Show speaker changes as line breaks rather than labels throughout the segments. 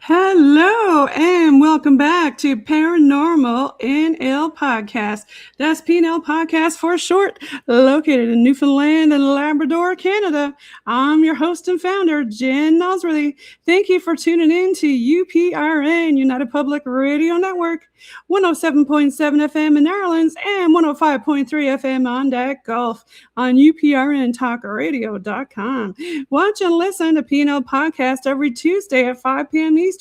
Hello, and welcome back to Paranormal NL Podcast. That's PNL Podcast for short, located in Newfoundland and Labrador, Canada. I'm your host and founder, Jen Noseworthy. Thank you for tuning in to UPRN, United Public Radio Network, 107.7 FM in Netherlands and 105.3 FM on that Gulf on UPRNTalkRadio.com. Watch and listen to PNL Podcast every Tuesday at 5 p.m. Eastern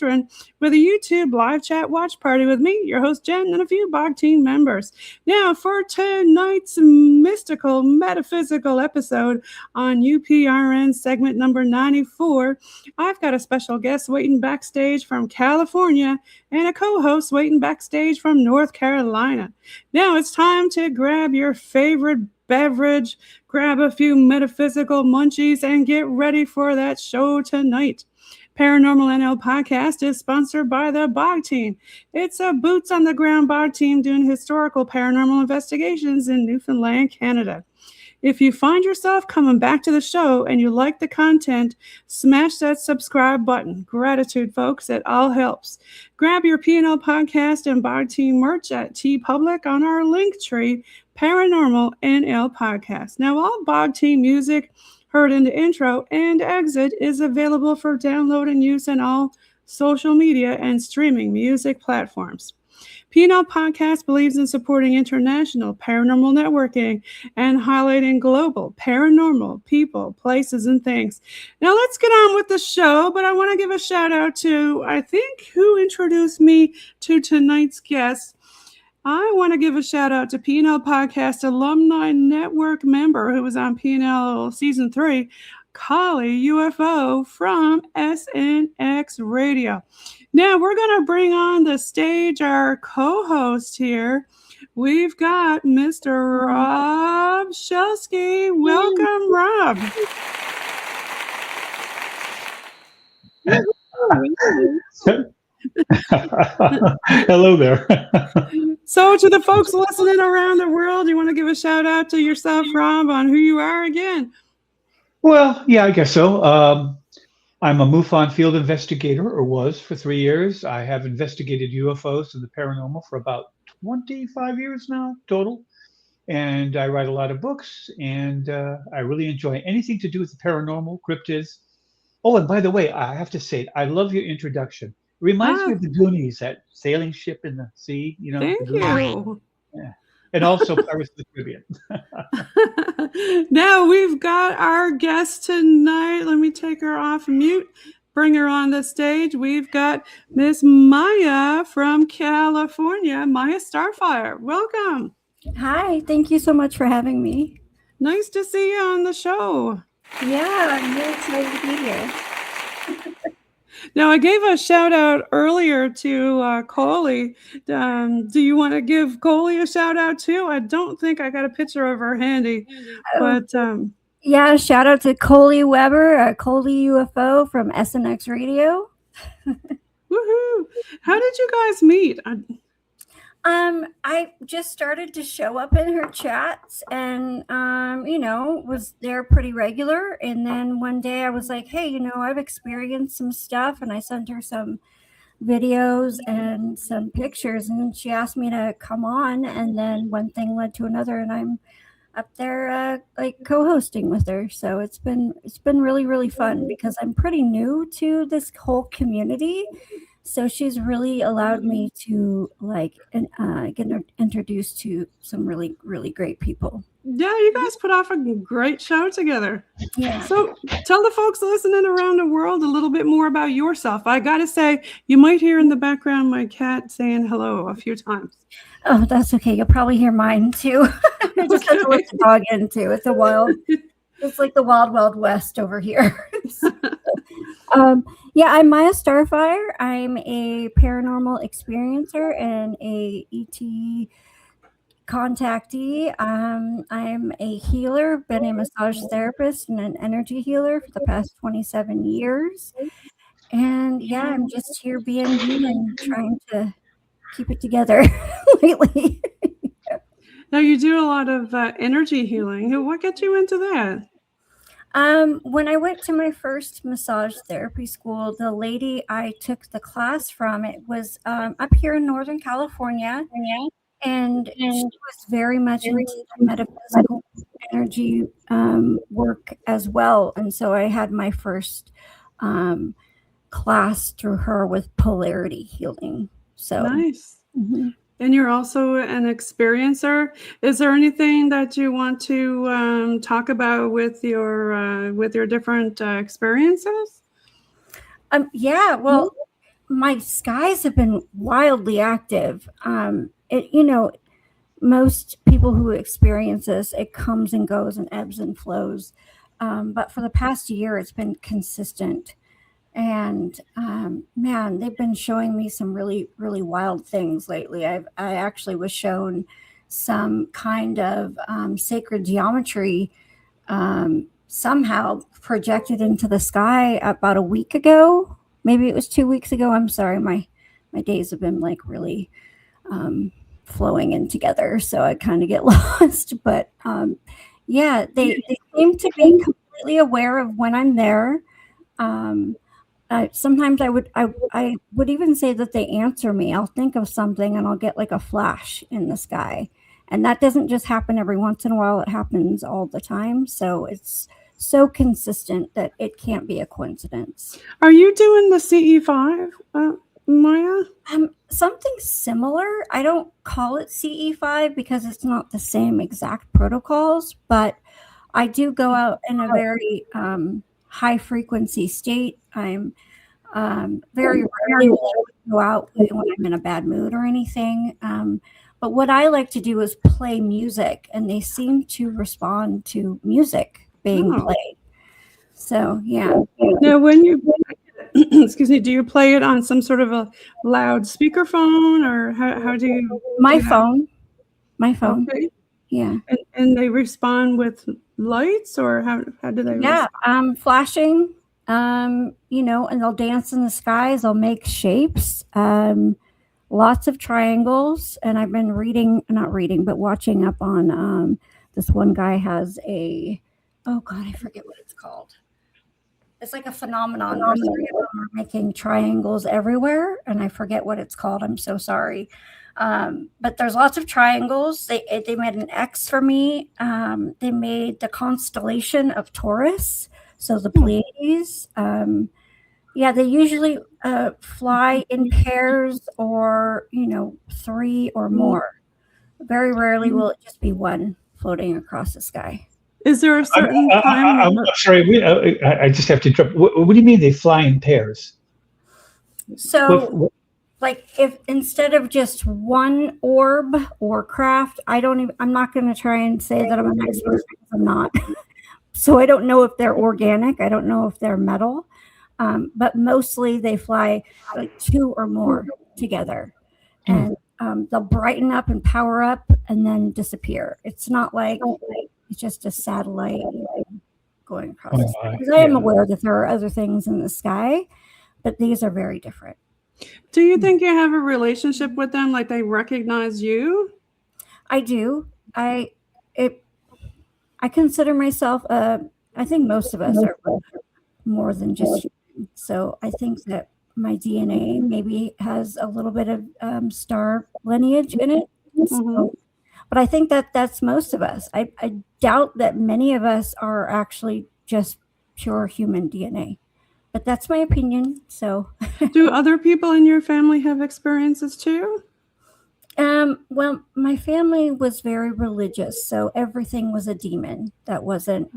with a YouTube live chat watch party with me, your host Jen, and a few BOG team members. Now, for tonight's mystical, metaphysical episode on UPRN segment number 94, I've got a special guest waiting backstage from California and a co-host waiting backstage from North Carolina. Now it's time to grab your favorite beverage, grab a few metaphysical munchies, and get ready for that show tonight. Paranormal NL Podcast is sponsored by the BOG team. It's a boots-on-the-ground BOG team doing historical paranormal investigations in Newfoundland, Canada. If you find yourself coming back to the show and you like the content, smash that subscribe button. Gratitude, folks. It all helps. Grab your PNL Podcast and BOG team merch at TeePublic on our link tree, Paranormal NL Podcast. Now, all BOG team music heard in the intro and exit is available for download and use on all social media and streaming music platforms. PNL Podcast believes in supporting international paranormal networking and highlighting global paranormal people, places, and things. Now let's get on with the show, but I want to give a shout out to, I think, who introduced me to tonight's guest. I want to give a shout out to PNL Podcast Alumni Network member who was on PNL Season 3, Coley UFO from SNX Radio. Now we're going to bring on the stage our co-host here. We've got Mr. Rob Shelsky. Welcome, Rob.
Hello there.
So to the folks listening around the world, you want to give a shout out to yourself, Rob, on who you are again?
Well, yeah, I guess so. I'm a MUFON field investigator, or was for 3 years. I have investigated UFOs and the paranormal for about 25 years now, total. And I write a lot of books, and I really enjoy anything to do with the paranormal, cryptids. Oh, and by the way, I have to say, I love your introduction. Reminds me of the Goonies, that sailing ship in the sea, you know.
Thank you.
Yeah. And also Pirates of the Caribbean.
Now we've got our guest tonight. Let me take her off mute. Bring her on the stage. We've got Miss Miya from California, Miya Starfire. Welcome.
Hi, thank you so much for having me.
Nice to see you on the show.
Yeah, I'm really excited to be here.
Now, I gave a shout out earlier to Coley. Do you want to give Coley a shout out too? I don't think I got a picture of her handy, but
yeah, shout out to Coley Weber, Coley UFO from SNX Radio.
Woohoo! How did you guys meet?
I just started to show up in her chats and, was there pretty regular. And then one day I was like, hey, I've experienced some stuff, and I sent her some videos and some pictures, and then she asked me to come on, and then one thing led to another, and I'm up there co-hosting with her. So it's been really, really fun because I'm pretty new to this whole community. So she's really allowed me to get introduced to some really, really great people.
Yeah, you guys put off a great show together.
Yeah.
So tell the folks listening around the world a little bit more about yourself. I got to say, you might hear in the background my cat saying hello a few times.
Oh, that's okay. You'll probably hear mine too. I just have to let the dog in too. It's like the wild, wild west over here. Yeah, I'm Miya Starfire. I'm a paranormal experiencer and a ET contactee. I'm a healer, been a massage therapist and an energy healer for the past 27 years. And yeah, I'm just here being me and trying to keep it together lately.
Now, you do a lot of energy healing. What got you into that?
When I went to my first massage therapy school, the lady I took the class from, it was up here in Northern California, and she was very much into metaphysical energy work as well. And so I had my first class through her with polarity healing. So
nice. Mm-hmm. And you're also an experiencer. Is there anything that you want to talk about with your different experiences?
Yeah, well, my skies have been wildly active. Most people who experience this, it comes and goes and ebbs and flows. But for the past year, it's been consistent. And man, they've been showing me some really, really wild things lately. I actually was shown some kind of sacred geometry somehow projected into the sky about a week ago. Maybe it was 2 weeks ago. I'm sorry, my days have been really flowing in together, so I kind of get lost. But yeah, they seem to be completely aware of when I'm there. Sometimes I would even say that they answer me. I'll think of something and I'll get like a flash in the sky. And that doesn't just happen every once in a while. It happens all the time. So it's so consistent that it can't be a coincidence.
Are you doing the CE5, Miya?
Something similar. I don't call it CE5 because it's not the same exact protocols, but I do go out in a very high frequency state. I'm very rarely go out when I'm in a bad mood or anything. But what I like to do is play music, and they seem to respond to music being played. So yeah.
Now, when you excuse me, do you play it on some sort of a loud speakerphone, or how do you?
My phone.
Okay.
Yeah.
And they respond with lights, or how do they?
Yeah, flashing. And they'll dance in the skies. They'll make shapes. Lots of triangles. And I've been watching up on this one guy has I forget what it's called. It's like a phenomenon where 3 of them are making triangles everywhere, and I forget what it's called. I'm so sorry. But there's lots of triangles. They made an X for me. They made the constellation of Taurus, so the Pleiades. Yeah, they usually fly in pairs or, 3 or more. Very rarely will it just be one floating across the sky.
Is there a certain time?
I'm sorry. I just have to interrupt. What do you mean they fly in pairs?
So, like, if instead of just one orb or craft, I'm not going to try and say that I'm an expert because I'm not. So I don't know if they're organic. I don't know if they're metal. But mostly they fly like 2 or more together. And they'll brighten up and power up and then disappear. It's not like it's just a satellite going across the sky. Because I am aware that there are other things in the sky, but these are very different.
Do you think you have a relationship with them, like they recognize you?
I do. I consider myself I think most of us are more than just human. So I think that my DNA maybe has a little bit of star lineage in it. So, but I think that that's most of us. I doubt that many of us are actually just pure human DNA. But that's my opinion. So,
do other people in your family have experiences too?
Well, my family was very religious, so everything was a demon. That wasn't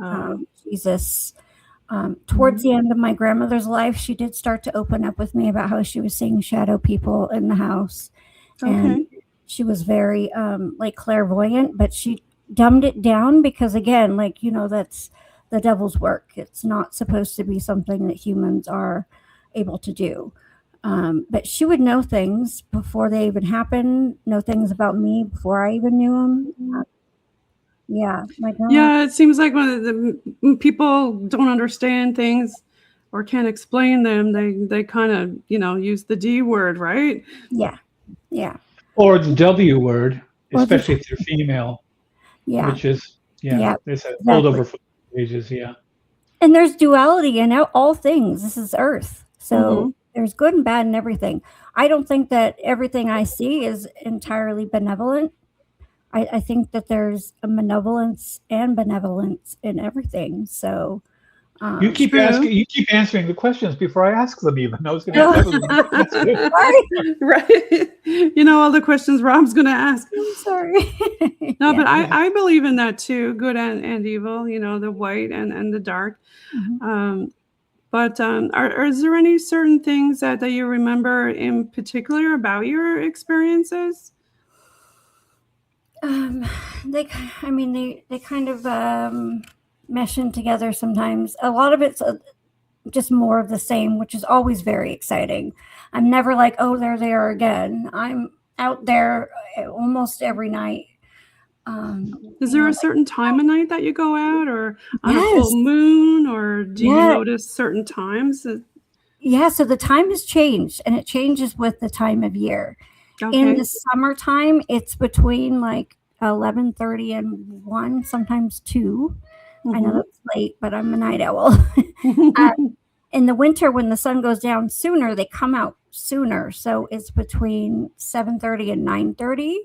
Jesus. Towards the end of my grandmother's life, she did start to open up with me about how she was seeing shadow people in the house, and she was very like clairvoyant, but she dumbed it down because, again, like, that's the devil's work. It's not supposed to be something that humans are able to do. But she would know things before they even happened, know things about me before I even knew them. Yeah.
Yeah, it seems like when the people don't understand things or can't explain them, they kind of, use the D word, right?
Yeah. Yeah.
Or the W word, especially if they're female.
Yeah.
Which is, there's a holdover for ages,
And there's duality in all things. This is Earth. So there's good and bad in everything. I don't think that everything I see is entirely benevolent. I think that there's a malevolence and benevolence in everything. So
you keep answering the questions before I ask them. Even I was going to
right. All the questions Rob's going to ask.
I'm sorry.
No, but I believe in that too. Good and evil. The white and the dark. But is there any certain things that you remember in particular about your experiences?
They kind of mesh in together sometimes. A lot of it's just more of the same, which is always very exciting. I'm never like, oh, there they are again. I'm out there almost every night.
Is there a certain time of night that you go out, or on a full moon, or do you notice certain times?
Yeah, so the time has changed, and it changes with the time of year. In the summertime, it's between like 11:30 and 1, sometimes 2. I know that's late, but I'm a night owl. In the winter, when the sun goes down sooner, they come out sooner. So it's between 7:30 and 9:30.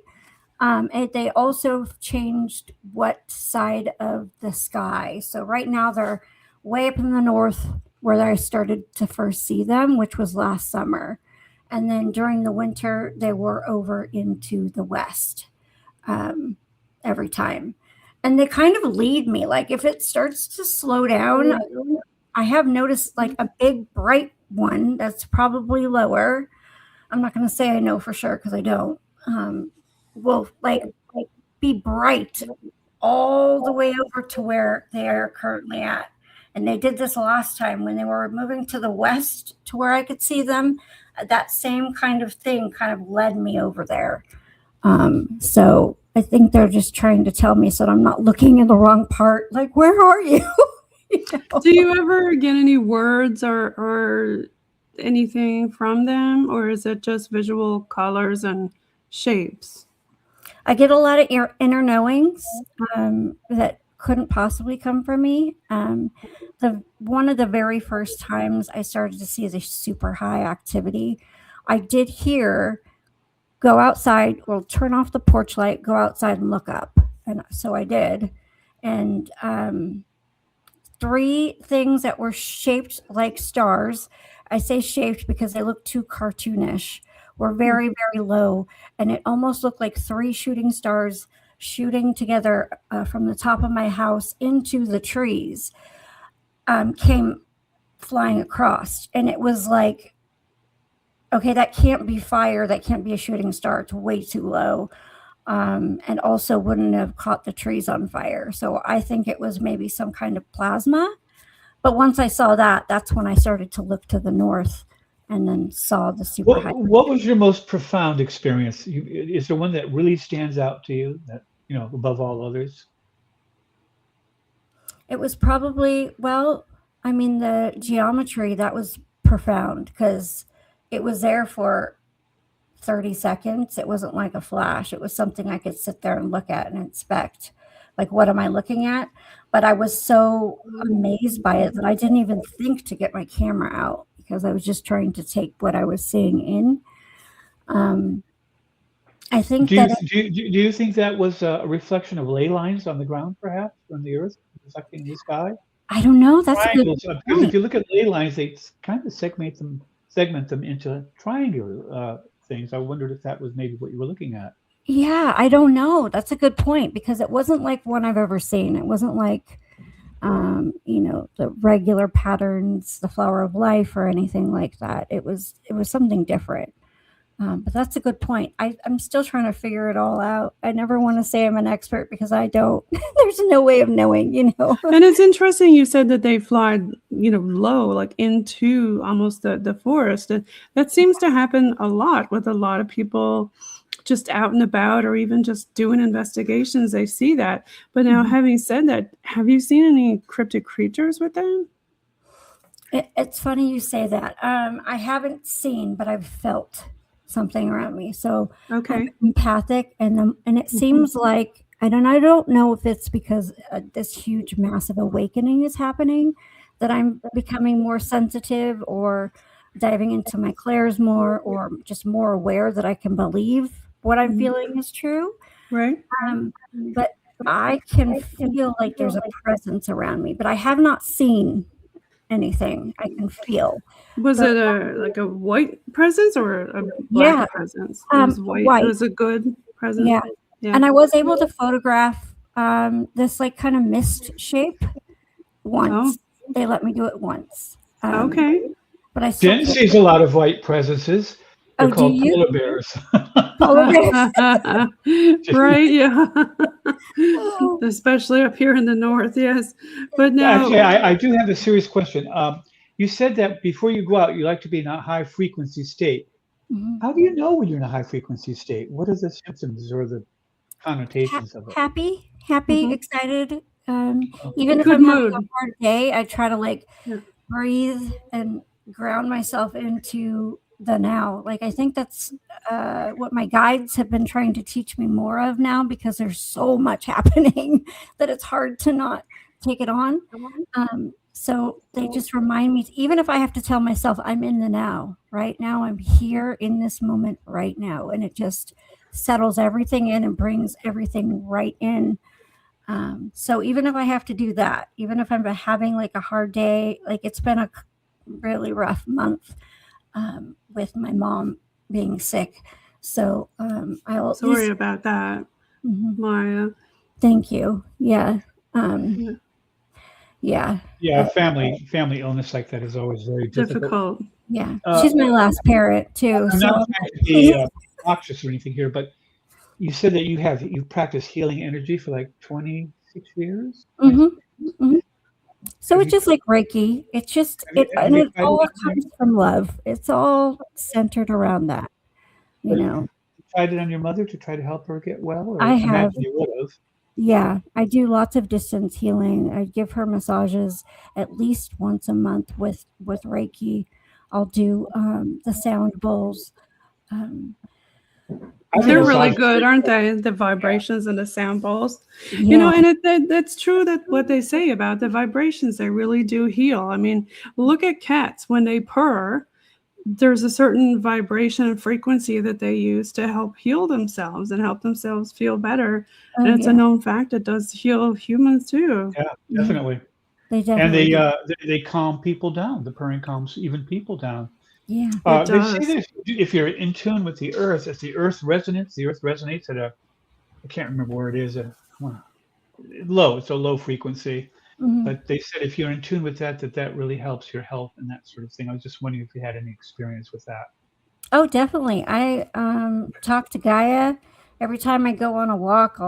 And they also changed what side of the sky. So right now they're way up in the north where I started to first see them, which was last summer. And then during the winter, they were over into the west every time. And they kind of lead me. Like if it starts to slow down, I have noticed like a big bright one that's probably lower. I'm not going to say I know for sure because I don't. Will like be bright all the way over to where they are currently at. And they did this last time when they were moving to the west to where I could see them. That same kind of thing kind of led me over there. So I think they're just trying to tell me so that I'm not looking in the wrong part. Like, where are you?
Do you ever get any words or anything from them? Or is it just visual colors and shapes?
I get a lot of inner knowings that couldn't possibly come from me. One of the very first times I started to see the super high activity, I did hear, go outside, well, turn off the porch light, go outside and look up. And so I did. And 3 things that were shaped like stars. I say shaped because they look too cartoonish, were very, very low. And it almost looked like 3 shooting stars shooting together from the top of my house into the trees, came flying across. And it was like, okay, that can't be fire. That can't be a shooting star. It's way too low. And also wouldn't have caught the trees on fire. So I think it was maybe some kind of plasma. But once I saw that, that's when I started to look to the north and then saw the super high.
What was your most profound experience? Is there one that really stands out to you that, above all others?
It was probably, the geometry, that was profound because it was there for 30 seconds. It wasn't like a flash. It was something I could sit there and look at and inspect. Like, what am I looking at? But I was so amazed by it that I didn't even think to get my camera out because I was just trying to take what I was seeing in. I think
do you think that was a reflection of ley lines on the ground, perhaps, from the Earth reflecting the sky?
I don't know. That's
triangles. Because if you look at ley lines, they kind of segment them into triangular things. I wondered if that was maybe what you were looking at.
Yeah, I don't know. That's a good point because it wasn't like one I've ever seen. It wasn't like, the regular patterns, the flower of life or anything like that. It was something different. But that's a good point. I'm still trying to figure it all out. I never want to say I'm an expert because I don't. There's no way of knowing,
And it's interesting you said that they fly, low, like into almost the forest. And that seems to happen a lot with a lot of people just out and about or even just doing investigations. They see that. But now, having said that, have you seen any cryptid creatures with them?
It's funny you say that. I haven't seen, but I've felt something around me. So
okay.
I'm empathic, and it seems like I don't know if it's because this huge massive awakening is happening that I'm becoming more sensitive or diving into my clairs more or just more aware that I can believe what I'm feeling is true.
Right.
But I can feel like there's a presence around me, but I have not seen anything. I can feel.
Was it a white presence or a black presence? It was white. It was a good presence.
Yeah. And I was able to photograph this like kind of mist shape once. Oh. They let me do it once.
Okay.
But I
Jen sees a lot of white presences. They're called polar bears.
Polar bears.
Right, yeah. Especially up here in the north, yes. But now...
Actually, I do have a serious question. You said that before you go out, you like to be in a high-frequency state. Mm-hmm. How do you know when you're in a high-frequency state? What are the symptoms or the connotations of it?
Happy, excited. Even if I'm having a hard day, I try to breathe and ground myself into the now. Like, I think that's what my guides have been trying to teach me more of now because there's so much happening that it's hard to not take it on. So they just remind me, even if I have to tell myself I'm in the now, right now, I'm here in this moment right now. And it just settles everything in and brings everything right in. So even if I have to do that, even if I'm having like a hard day, like it's been a really rough month with my mom being sick. So I'll
sorry about that, Maya.
Thank you. Yeah.
Yeah, family illness like that is always very difficult.
Yeah, she's my last parent too.
I'm not trying to be obnoxious or anything here, but you said that you've practiced healing energy for like 26 years.
So it's just like Reiki. It's just it all comes from love. It's all centered around that. You
tried it on your mother to try to help her get well? Or
I have.
You would have.
Yeah, I do lots of distance healing. I give her massages at least once a month with Reiki. I'll do the sound bowls.
They're really good, aren't they? The vibrations and the sound bowls. Yeah. And that's true that what they say about the vibrations, they really do heal. I mean, look at cats when they purr. There's a certain vibration and frequency that they use to help heal themselves and help themselves feel better. And it's a known fact it does heal humans too.
Yeah, definitely.
They definitely
they calm people down. The purring calms even people down.
Yeah,
it
They
does.
say that if you're in tune with the earth, as the earth resonates at I can't remember where it is, low. It's a low frequency.
Mhm.
But they said if you're in tune with that really helps your health and that sort of thing. I was just wondering if you had any experience with that.
Oh, definitely. I talk to Gaia every time I go on a walk.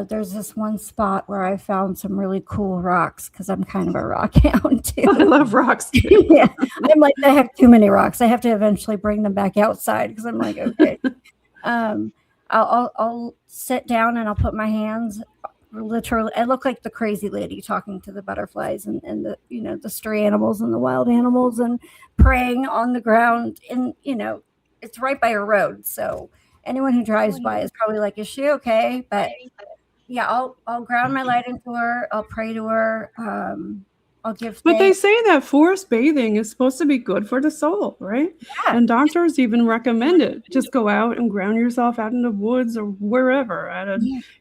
There's this one spot where I found some really cool rocks because I'm kind of a rock hound too.
I love rocks too.
Yeah, I'm like, I have too many rocks. I have to eventually bring them back outside because I'm like, okay. I'll sit down and I'll put my hands. Literally, I look like the crazy lady talking to the butterflies and the the stray animals and the wild animals and praying on the ground. And it's right by a road, so anyone who drives by is probably like, is she okay? But yeah, I'll ground my light into her. I'll pray to her. I'll give.
But they
thanks.
say that forest bathing is supposed to be good for the soul, right?
Yeah.
And doctors even recommend it. Just go out and ground yourself out in the woods or wherever.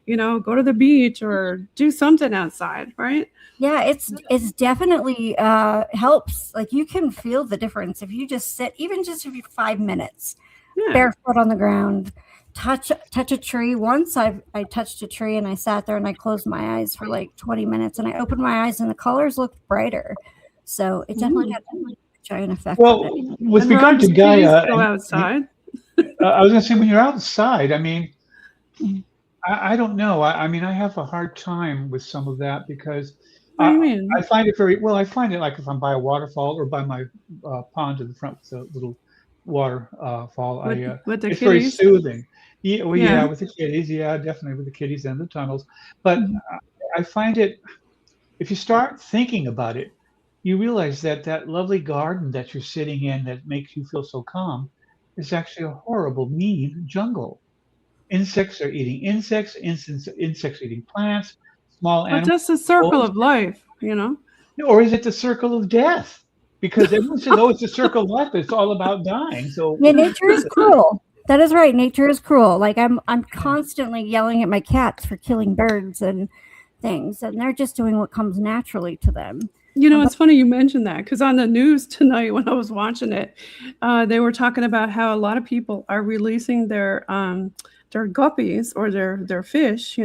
Go to the beach or do something outside, right?
Yeah, it's definitely helps. Like you can feel the difference if you just sit, even just if you 5 minutes, barefoot on the ground, touch a tree. Once I touched a tree and I sat there and I closed my eyes for like 20 minutes and I opened my eyes and the colors looked brighter. So it definitely had a giant effect.
Well,
on it.
with
And
regard to
Rob's
Gaia,
go outside.
I was going to say when you're outside, I mean, I don't know. I mean, I have a hard time with some of that because
What do you mean?
I find it very well. I find it like if I'm by a waterfall or by my pond in the front with a little waterfall.
With the
it's very
kitties?
soothing. Yeah, well,
Yeah.
yeah, with the kitties. Yeah, definitely with the kitties and the tunnels. But I find it, if you start thinking about it, you realize that lovely garden that you're sitting in that makes you feel so calm is actually a horrible, mean jungle. Insects are eating insects. Insects are eating plants. Small
But
animals.
just the circle of life,
Or is it the circle of death? Because everyone says, "Oh, it's the circle of life, but it's all about dying." So
Yeah, nature is cruel. That is right. Nature is cruel. Like I'm constantly yelling at my cats for killing birds and things, and they're just doing what comes naturally to them.
It's funny you mentioned that because on the news tonight when I was watching it, they were talking about how a lot of people are releasing their guppies or their fish,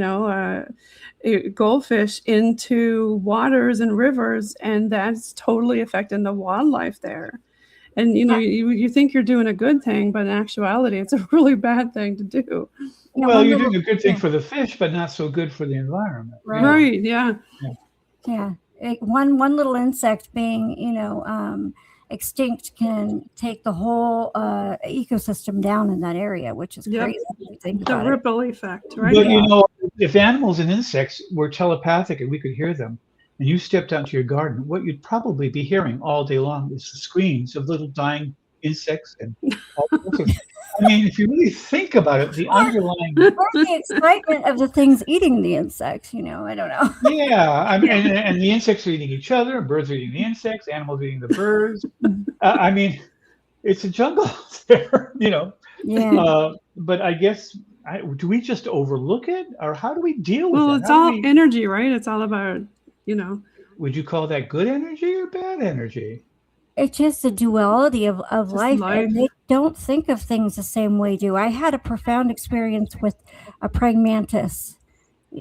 goldfish into waters and rivers, and that's totally affecting the wildlife there. And you think you're doing a good thing, but in actuality, it's a really bad thing to do.
Well, you're doing a good thing for the fish, but not so good for the environment.
Right? Yeah.
Yeah. One little insect being, extinct can take the whole ecosystem down in that area, which is crazy. When you think
The
about it.
ripple effect, right?
But if animals and insects were telepathic and we could hear them, and you stepped out into your garden, what you'd probably be hearing all day long is the screams of little dying insects and all sorts of. I mean, if you really think about it, the underlying.
Or the excitement of the things eating the insects, I don't know.
Yeah, I mean, and the insects are eating each other, birds are eating the insects, animals are eating the birds. I mean, it's a jungle there,
Yeah.
But I guess, do we just overlook it, or how do we deal with it?
Well, it's all energy, right? It's all about,
Would you call that good energy or bad energy?
It's just a duality of life. And they don't think of things the same way do. I had a profound experience with a praying mantis.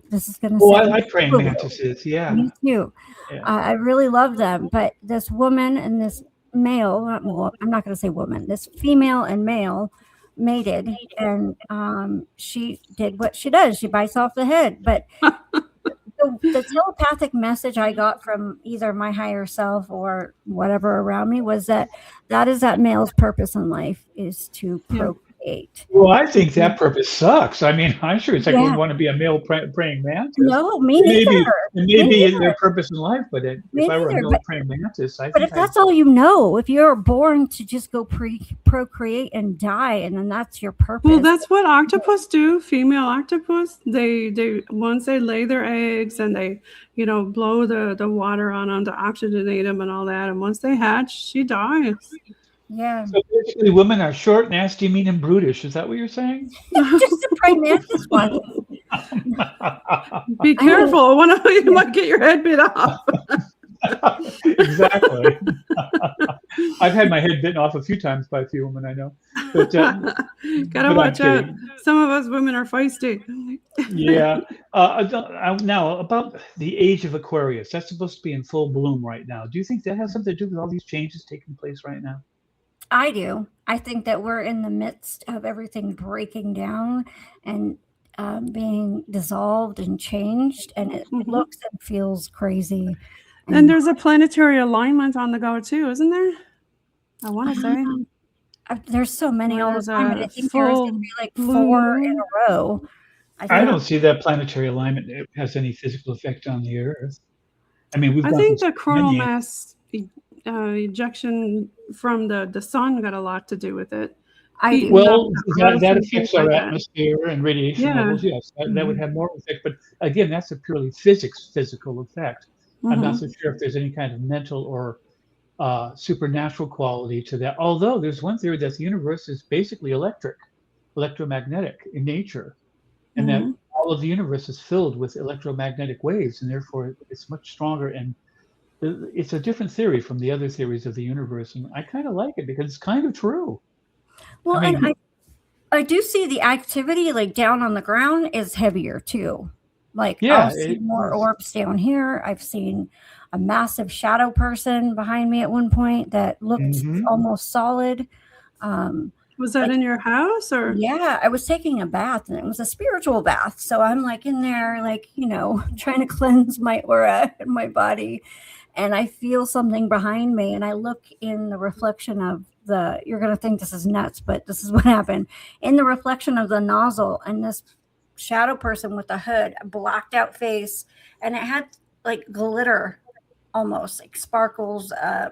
This is going to
I like praying mantises, yeah.
Me too.
Yeah.
I really love them. But this woman and this male, I'm not going to say woman, this female and male mated, and she did what she does. She bites off the head. But the telepathic message I got from either my higher self or whatever around me was that is that male's purpose in life is to procreate.
Well, I think that purpose sucks. I mean, I'm sure it's like we want to be a male praying mantis.
No, me neither.
Maybe it's their purpose in life, but if I were a male praying mantis,
But if that's all you know, if you're born to just go procreate and die, and then that's your purpose.
Well, that's what octopus do. Female octopus, they once they lay their eggs and they, blow the water on them to oxygenate them and all that, and once they hatch, she dies.
Yeah.
So basically, women are short, nasty, mean, and brutish. Is that what you're saying?
Just a praying mantis one.
Be careful. You might get your head bit off.
Exactly. I've had my head bitten off a few times by a few women I know. But,
Gotta watch out. Some of us women are feisty.
Yeah. Now, about the age of Aquarius, that's supposed to be in full bloom right now. Do you think that has something to do with all these changes taking place right now?
I do. I think that we're in the midst of everything breaking down and being dissolved and changed, and it looks and feels crazy.
And there's a planetary alignment on the go too, isn't there? I want to say.
There's so many all the time, but I think there's going to be like 4 in a row.
I don't see that planetary alignment has any physical effect on the Earth. I mean,
I think the coronal mass ejection from the sun got a lot to do with it.
Well, that affects our atmosphere and radiation levels. Yes, that would have more effect. But again, that's a purely physical effect. I'm not so sure if there's any kind of mental or supernatural quality to that. Although there's one theory that the universe is basically electromagnetic in nature, and that all of the universe is filled with electromagnetic waves, and therefore it's much stronger. And it's a different theory from the other theories of the universe, and I kind of like it because it's kind of true.
Well, and I do see the activity like down on the ground is heavier too. Like I've seen more orbs down here. I've seen a massive shadow person behind me at one point that looked almost solid.
Was that in your house or?
Yeah, I was taking a bath and it was a spiritual bath. So I'm like in there, like, trying to cleanse my aura and my body. And I feel something behind me and I look in the reflection of you're going to think this is nuts, but this is what happened. In the reflection of the nozzle and this shadow person with a hood, a blacked out face, and it had like glitter almost like sparkles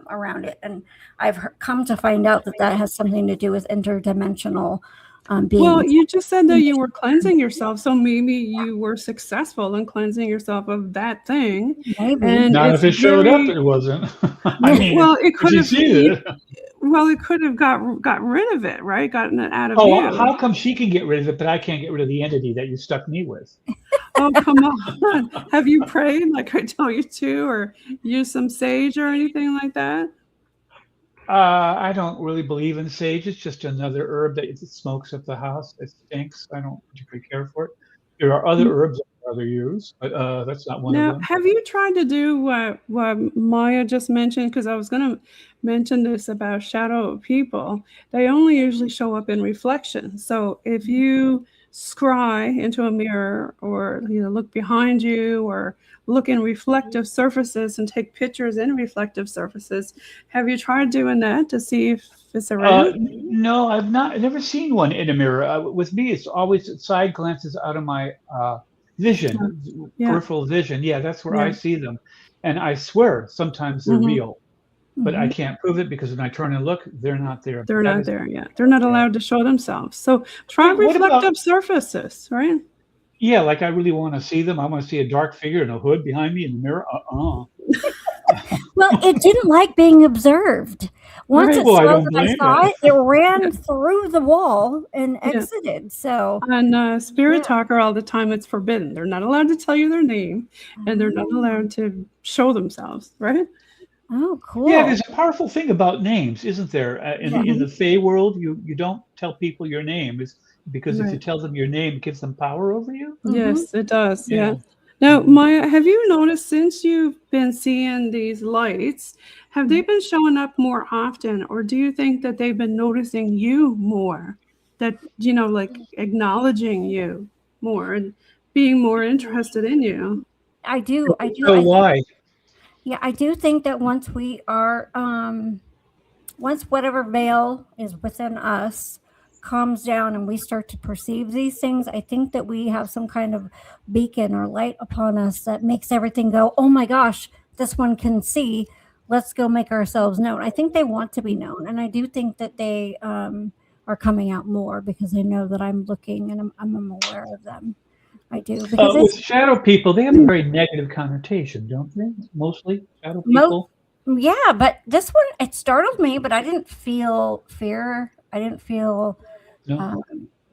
around it. And I've come to find out that has something to do with interdimensional beings.
Well, you just said that you were cleansing yourself, so maybe you were successful in cleansing yourself of that thing.
Maybe.
And
not if it showed up, it wasn't. I mean,
well, it could have. Well, it could have got rid of it, right? Gotten it out of you.
Oh, how come she can get rid of it, but I can't get rid of the entity that you stuck me with?
Oh, come on. Have you prayed like I tell you to, or use some sage or anything like that?
I don't really believe in sage. It's just another herb that smokes up the house. It stinks. I don't particularly care for it. There are other herbs I'd rather use, but that's not one of them.
Have you tried to do what Maya just mentioned? Because I was going to mention this about shadow people. They only usually show up in reflection. So if you scry into a mirror or look behind you or look in reflective surfaces and take pictures in reflective surfaces, have you tried doing that to see if it's around?
No, I've never seen one in a mirror. With me, it's always side glances out of my vision, peripheral vision. Yeah, that's where I see them. And I swear sometimes they're real, but I can't prove it because when I turn and look, they're not there.
They're not there yet. They're not allowed to show themselves. So try reflective surfaces, right?
Yeah, like I really want to see them. I want to see a dark figure in a hood behind me in the mirror.
Well, it didn't like being observed. Once it saw that I saw it, it ran through the wall and exited. So
on Spirit Talker all the time, it's forbidden. They're not allowed to tell you their name, and they're not allowed to show themselves, right?
Oh, cool.
Yeah, there's a powerful thing about names, isn't there? In the Fae world, you don't tell people your name. Because if you tell them your name, it gives them power over you?
Yes, it does. Yeah. Now, Maya, have you noticed since you've been seeing these lights, have they been showing up more often? Or do you think that they've been noticing you more? That, like acknowledging you more and being more interested in you?
I do.
So why?
Yeah, I do think that once we are, once whatever veil is within us calms down and we start to perceive these things, I think that we have some kind of beacon or light upon us that makes everything go, oh my gosh, this one can see. Let's go make ourselves known. I think they want to be known. And I do think that they are coming out more because they know that I'm looking and I'm aware of them. I do. Because
with shadow people, they have a very negative connotation, don't they? Mostly shadow people.
Yeah, but this one, it startled me, but I didn't feel fear. I didn't feel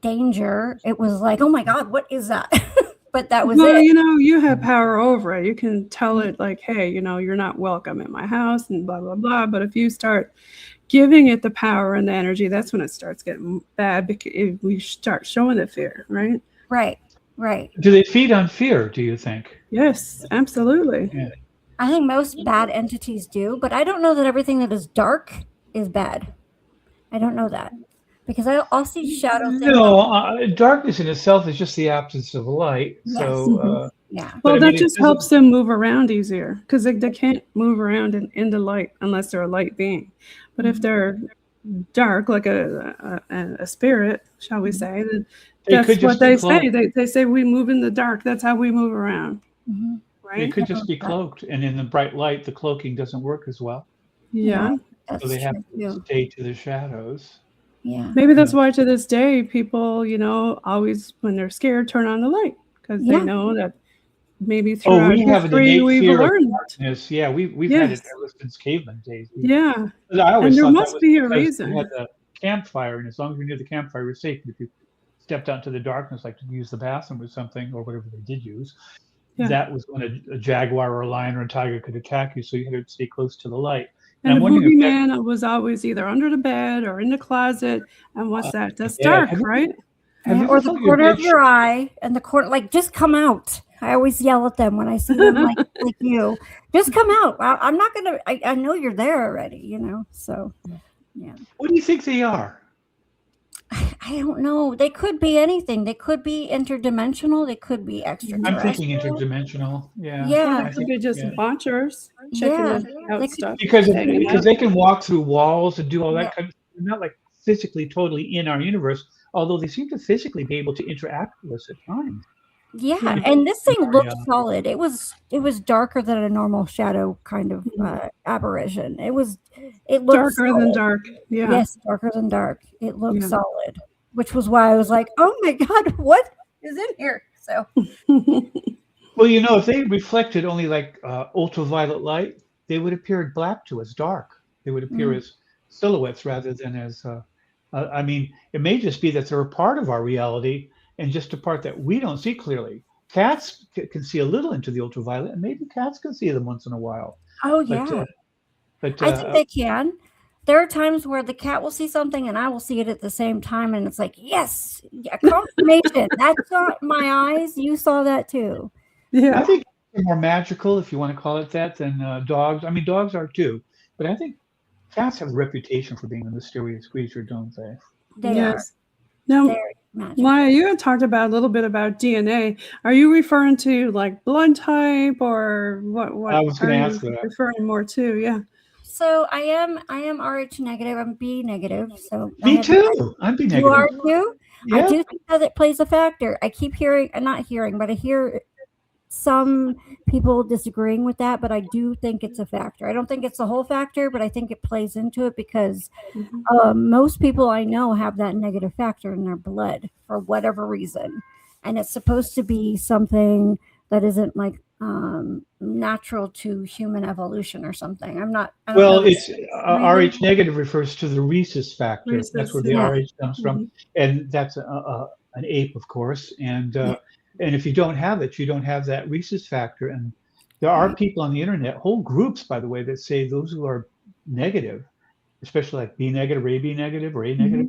danger. It was like, oh my God, what is that? but that was
well,
it.
You have power over it. You can tell it like, hey, you're not welcome at my house and blah, blah, blah. But if you start giving it the power and the energy, that's when it starts getting bad, because if we start showing the fear, right?
Right.
Do they feed on fear, do you think?
Yes, absolutely.
Yeah.
I think most bad entities do, but I don't know that everything that is dark is bad. I don't know that, because I'll see shadow things.
No, darkness in itself is just the absence of light.
Yes.
So,
Yeah.
Well,
I
that
mean, it
just
doesn't-
helps them move around easier, because they can't move around in the light unless they're a light being. But if they're dark, like a spirit, shall we say, then
They
that's
could just
what they
be
say.
cloaked.
They say we move in the dark. That's how we move around,
Mhm.
right?
They could just be cloaked, and in the bright light, the cloaking doesn't work as well.
Yeah.
That's
So they have
true
to
too.
stay to the shadows.
Yeah.
Maybe that's why to this day people, always when they're scared turn on the light, because
Yeah.
they know that maybe
Oh,
throughout
we have an
history
innate
we've
fear of
learned.
darkness. Yeah, we've had it
Yes.
ever since caveman days.
Yeah.
I always
And there
thought
must
that was
be a
because
reason.
we had the campfire, and as long as you're near the campfire, you're safe. If you stepped out into the darkness, like to use the bathroom or something, or whatever they did use,
Yeah.
that was when a jaguar or a lion or a tiger could attack you. So you had to stay close to the light.
And
I'm
the
wondering if that-
boogeyman was always either under the bed or in the closet. And what's that? That's
yeah,
dark,
have you-
right?
have you
Or
ever
the
felt
corner of
bed
your eye and the corner, like, just come out. I always yell at them when I see them, like you. Just come out. I'm not gonna. I know you're there already. So yeah.
What do you think they are?
I don't know. They could be anything. They could be interdimensional. They could be
I'm
extraterrestrial.
thinking interdimensional. Yeah.
Yeah.
I
It could
think-
be just
yeah.
watchers checking
Yeah.
out
They could-
stuff.
Because
hanging out.
they can walk through walls and do all that
Yeah.
kind of stuff. They're not like physically totally in our universe, although they seem to physically be able to interact with us at times.
Yeah,
Yeah.
and this thing looked
Yeah.
solid. It was darker than a normal shadow kind of apparition. It looked
Darker than
solid.
dark. Yeah.
Yes, darker than dark. It looked
Yeah.
solid, which was why I was like, "Oh my god, what is in here?" So
Well, if they reflected only like ultraviolet light, they would appear black to us, dark. They would appear as silhouettes rather than as. I mean, it may just be that they're a part of our reality and just a part that we don't see clearly. Cats can see a little into the ultraviolet, and maybe cats can see them once in a while.
oh yeah,
But
I think they can. There are times where the cat will see something and I will see it at the same time, and it's like, yes, a confirmation. That's not my eyes. You saw that too.
I
Yeah.
think they're more magical, if you want to call it that, than dogs. I mean, dogs are too, but I think cats have a reputation for being a mysterious creature, don't they?
They
Yes.
are
Now,
very magical.
Maya, you had talked about a little bit about DNA. Are you referring to like blood type, or what
I was gonna
are you
ask that.
referring more to? Yeah.
So I am RH negative. I'm B negative. So I
Me
have-
too. I'd be
You are
negative.
too? I
Yeah.
do think that it plays a factor. I keep hearing, not hearing, but I hear some people disagreeing with that, but I do think it's a factor. I don't think it's the whole factor, but I think it plays into it because most people I know have that negative factor in their blood for whatever reason. And it's supposed to be something that isn't like natural to human evolution or something. I don't
Well,
know.
it's RH negative refers to the rhesus factor.
Rhesus,
That's where the
yeah.
RH comes from, and that's an ape, of course. And if you don't have it, you don't have that rhesus factor. And there are people on the internet, whole groups, by the way, that say those who are negative, especially like B negative or AB negative or A negative,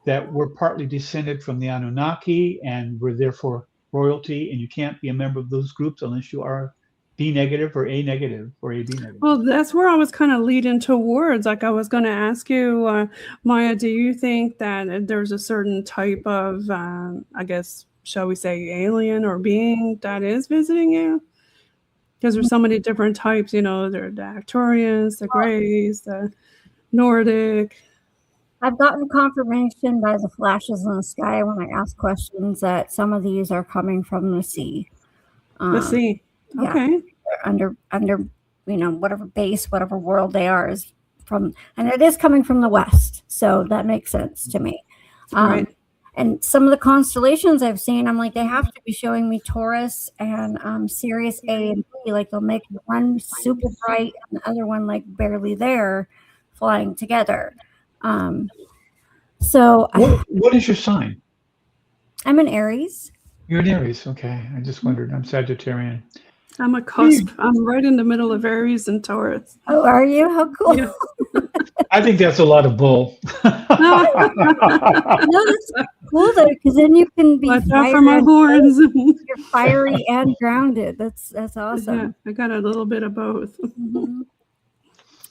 that we're partly descended from the Anunnaki and we're therefore royalty, and you can't be a member of those groups unless you are B negative or A negative or AB negative.
Well, that's where I was kind of leading towards. Like I was going to ask you, Maya, do you think that there's a certain type of, I guess, shall we say, alien or being that is visiting you? Because there's so many different types, there are the Arcturians, the Greys, the Nordic.
I've gotten confirmation by the flashes in the sky when I ask questions that some of these are coming from the sea.
Let's see.
yeah.
Okay.
Under whatever base, whatever world they are is from, and it is coming from the west, so that makes sense to me.
Right.
And some of the constellations I've seen, I'm like, they have to be showing me Taurus and Sirius A and B. Like they'll make one super bright and the other one like barely there, flying together.
What is your sign?
I'm an Aries.
You're an Aries. Okay. I just wondered. I'm Sagittarian.
I'm a cusp. I'm right in the middle of Aries and Taurus.
Oh, are you? How cool.
Yeah.
I think that's a lot of bull.
No, that's cool though, because then you can be
Watch out for my horns.
You're fiery and grounded. That's awesome.
Yeah, I got a little bit of both.
Mm-hmm.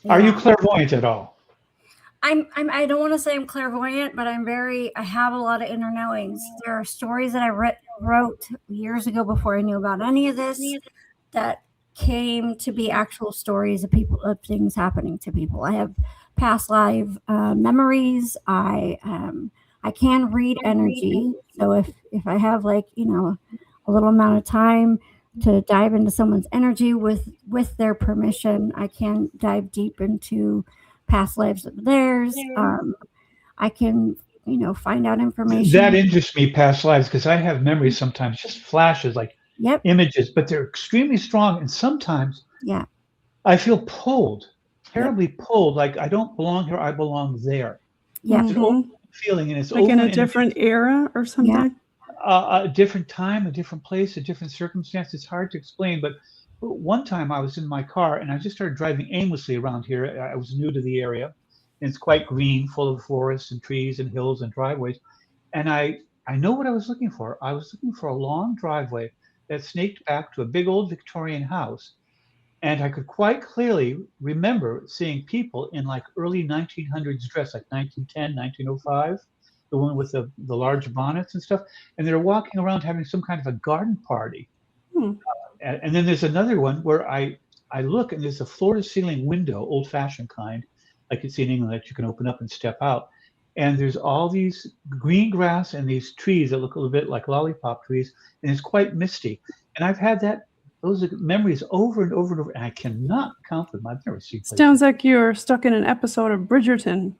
Are you clairvoyant at all?
I don't want to say I'm clairvoyant, but I have a lot of inner knowings. There are stories that I wrote years ago before I knew about any of this that came to be actual stories of things happening to people. I have past life memories. I can read energy. So if I have a little amount of time to dive into someone's energy with their permission, I can dive deep into past lives of theirs. I can, find out information.
That interests me, past lives, because I have memories sometimes, just flashes, like images, but they're extremely strong. And sometimes I feel pulled, terribly pulled, like I don't belong here, I belong there.
Yeah.
It's an old feeling, and it's
like in a different era or something.
Yeah.
A different time, a different place, a different circumstance. It's hard to explain, but one time I was in my car and I just started driving aimlessly around here. I was new to the area, and it's quite green, full of forests and trees and hills and driveways. And I know what I was looking for. I was looking for a long driveway that snaked back to a big old Victorian house. And I could quite clearly remember seeing people in like early 1900s dress, like 1910, 1905, the one with the large bonnets and stuff. And they're walking around having some kind of a garden party. And then there's another one where I look and there's a floor-to-ceiling window, old-fashioned kind, like you see in England, that you can open up and step out. And there's all these green grass and these trees that look a little bit like lollipop trees, and it's quite misty. And I've had those memories over and over and over, and I cannot count them. I've never seen.
Sounds like you're stuck in an episode of Bridgerton.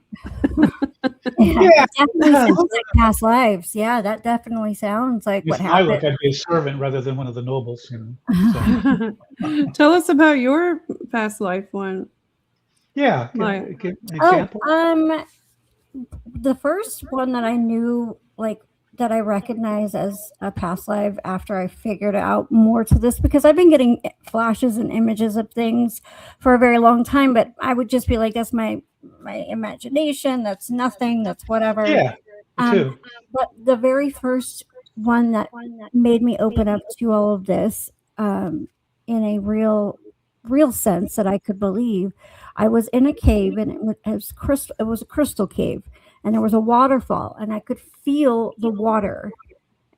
Yeah, definitely sounds like past lives. Yeah, that definitely sounds like what happened.
I look, I'd be a servant rather than one of the nobles. So.
Tell us about your past life one.
Yeah. Give an example.
The first one that I knew, that I recognized as a past life after I figured out more to this, because I've been getting flashes and images of things for a very long time, but I would just be like, that's my imagination, that's nothing, that's whatever.
Yeah, too.
But the very first one that made me open up to all of this in a real sense that I could believe, I was in a cave, and it was a crystal cave, and there was a waterfall, and I could feel the water.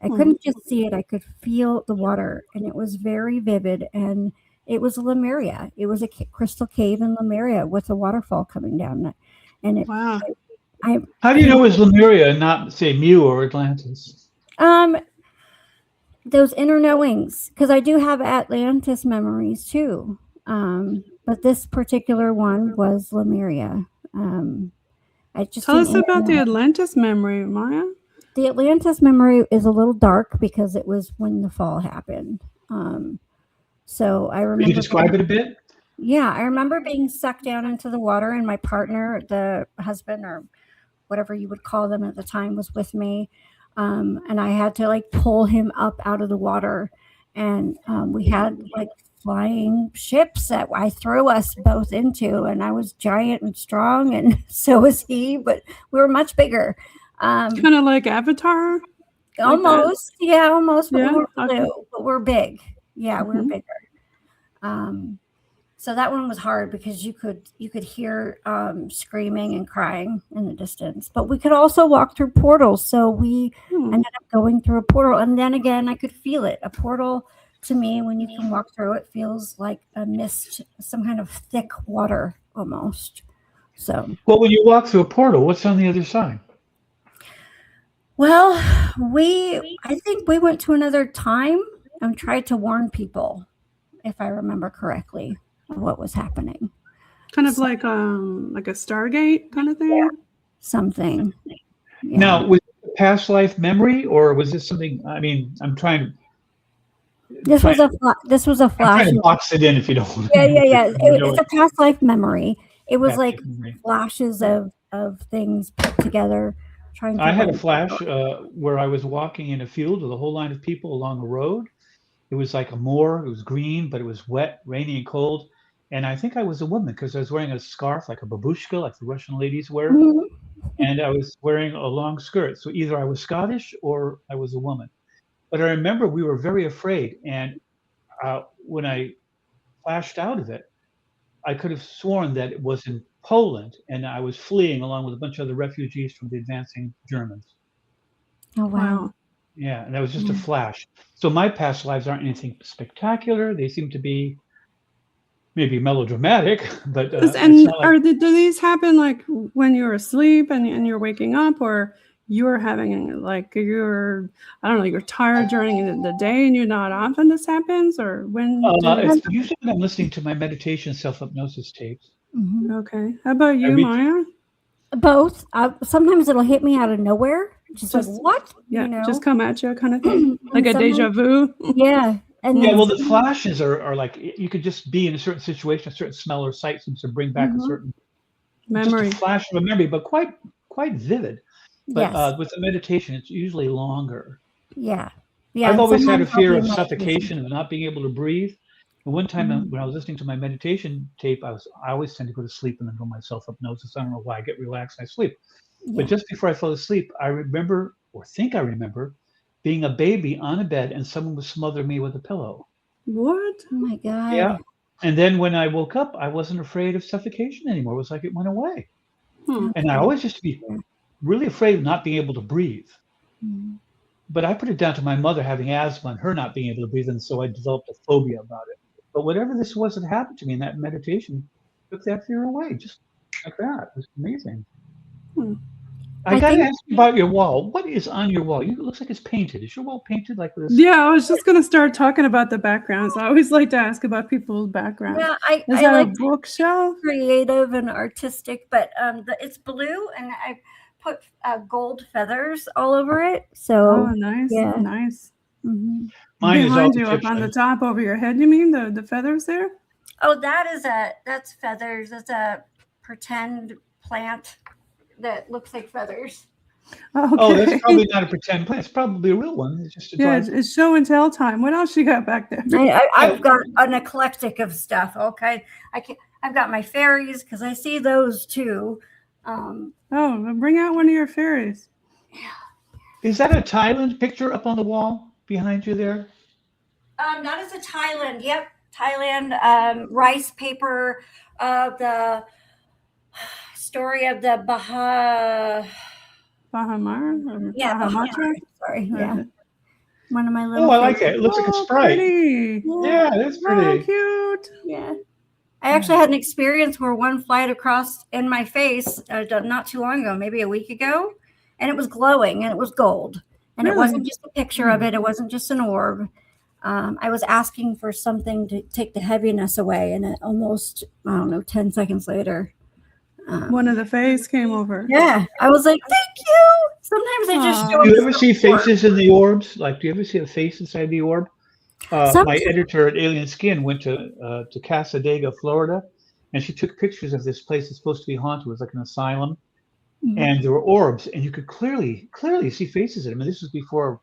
I couldn't just see it, I could feel the water, and it was very vivid, and it was Lemuria. It was a crystal cave in Lemuria with a waterfall coming down. And
wow.
How do you know it was Lemuria and not, say, Mu or Atlantis?
Those inner knowings, because I do have Atlantis memories too. But this particular one was Lemuria.
Tell us about the Atlantis memory, Maya.
The Atlantis memory is a little dark because it was when the fall happened. So I remember.
Can you describe it a bit?
Yeah, I remember being sucked down into the water, and my partner, the husband or whatever you would call them at the time, was with me. And I had to pull him up out of the water. And we had flying ships that I threw us both into, and I was giant and strong, and so was he, but we were much bigger.
Kind of like Avatar?
Almost. Yeah, almost. But
yeah,
we were blue, but we're big. Yeah, we're bigger. So that one was hard because you could hear screaming and crying in the distance. But we could also walk through portals. So we ended up going through a portal. And then again, I could feel it. A portal, to me, when you can walk through it, feels like a mist, some kind of thick water almost. So.
Well, when you walk through a portal, what's on the other side?
Well, I think we went to another time and tried to warn people, if I remember correctly, of what was happening.
Kind of like a Stargate kind of thing?
Yeah. Something.
Yeah. Now, was it a past life memory, or was this something, I'm trying to...
This was a flash.
I'm trying to box it in if you don't want
to. Yeah. It's a past life memory. It was flashes of things put together. Trying to
I had a
like-
flash where I was walking in a field with a whole line of people along a road. It was like a moor. It was green, but it was wet, rainy, and cold. And I think I was a woman because I was wearing a scarf, like a babushka, like the Russian ladies wear.
Mhm.
And I was wearing a long skirt. So either I was Scottish or I was a woman. But I remember we were very afraid. And when I flashed out of it, I could have sworn that it was in Poland, and I was fleeing along with a bunch of other refugees from the advancing Germans.
Oh wow.
Yeah, and that was just a flash. So my past lives aren't anything spectacular. They seem to be maybe melodramatic, but
And
it's not like,
do these happen like when you're asleep and you're waking up, or you're having like you're tired during the day and you're not up and this happens, or when?
it's usually when I'm listening to my meditation self-hypnosis tapes.
Mhm.
Okay. How about you,
reach-
Maya?
Both. Sometimes it'll hit me out of nowhere. Just like what?
Yeah,
You know?
just come at you kind of thing,
And
like a deja vu.
Yeah. And
Yeah,
then
well, the flashes are like you could just be in a certain situation, a certain smell or sight seems to bring back a certain
Memory.
just a flash of a memory, but quite vivid. But
yes.
with the meditation, it's usually longer.
Yeah. Yeah.
I've
and
always had a
sometimes I'll
fear
be
of
in my
suffocation, of not being able to breathe. And one time
Mhm.
when I was listening to my meditation tape, I always tend to go to sleep and then go myself hypnosis. I don't know why. I get relaxed and I sleep.
Yeah.
But just before I fell asleep, I remember, or think I remember, being a baby on a bed and someone was smothering me with a pillow.
What?
Oh my God.
Yeah. And then when I woke up, I wasn't afraid of suffocation anymore. It was like it went away.
Hmm.
And I always used to be really afraid of not being able to breathe.
Mhm.
But I put it down to my mother having asthma and her not being able to breathe. And so I developed a phobia about it. But whatever this was that happened to me in that meditation took that fear away, just like that. It was amazing.
Hmm.
I
I
got to
think-
ask you about your wall. What is on your wall? It looks like it's painted. Is your wall painted like this?
Yeah, I was just gonna start talking about the backgrounds. I always like to ask about people's backgrounds.
Yeah,
Is
I
that
like
a bookshelf?
creative and artistic, but it's blue and I put gold feathers all over it.
Oh,
So
nice,
yeah.
nice.
Mhm.
Mine is all
Behind you, up on the
Egyptian.
top over your head. You mean the feathers there?
Oh, that's feathers. That's a pretend plant that looks like feathers.
Okay.
Oh, that's probably not a pretend plant. It's probably a real one. It's just a
yeah.
dry.
It's show and tell time. What else you got back there?
I've got an eclectic of stuff. Okay, I've got my fairies because I see those too.
Oh, well, bring out one of your fairies.
Is that a Thailand picture up on the wall behind you there?
That is a Thailand. Yep, Thailand. Rice paper of the story of the
Bahamar? Or
Bahamar. Sorry, yeah. One of my little.
Oh, I like it. It looks like a
Oh,
sprite.
pretty.
Yeah, that's
Oh,
pretty.
cute.
Yeah. I actually had an experience where one flight across in my face not too long ago, maybe a week ago, and it was glowing and it was gold. And
Really?
it wasn't just a picture of it. It wasn't just an orb. I was asking for something to take the heaviness away, and it almost, 10 seconds later.
One of the fays came over.
Yeah, I was like, thank you. Sometimes I just
Aw.
show
Do you
up
ever
so
see
poor.
faces in the orbs? Like, do you ever see a face inside the orb? My
Sometimes-
editor at Alien Skin went to Casadega, Florida, and she took pictures of this place that's supposed to be haunted. It was like an asylum,
Mhm.
and there were orbs, and you could clearly see faces in them. And this was before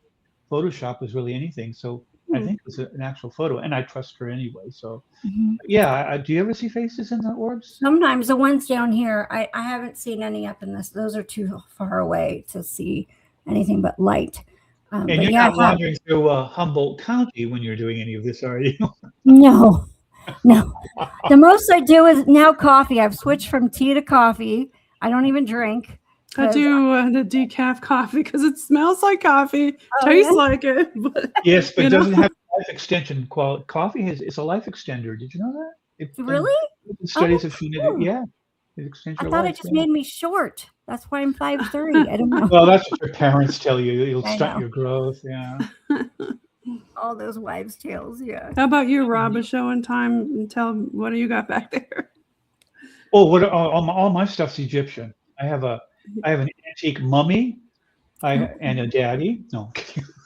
Photoshop was really anything, so I think it was an actual photo, and I trust her anyway. So,
Mhm.
yeah, do you ever see faces in the orbs?
Sometimes the ones down here, I haven't seen any up in this. Those are too far away to see anything but light.
And
But
you're
yeah,
not wandering through Humboldt County when you're doing any of this, are you?
no. The most I do is now coffee. I've switched from tea to coffee. I don't even drink.
I do the decaf coffee because it smells like coffee,
Oh,
tastes
yeah?
like it. But
Yes, but
You
it
know?
doesn't have life extension quality. Coffee it's a life extender. Did you know that?
Really?
Studies have shown
cool.
it. Yeah, it extends
I
your
thought
life.
it just
yeah.
made me short. That's why I'm 5'3". I don't know.
Well, that's what your parents tell you. It'll
I
stunt
know.
your growth. Yeah.
All those wives' tales. Yeah.
how about you, Rob? A show and time and tell what do you got back there?
Oh, all my stuff's Egyptian. I have an antique mummy. And a daddy. No,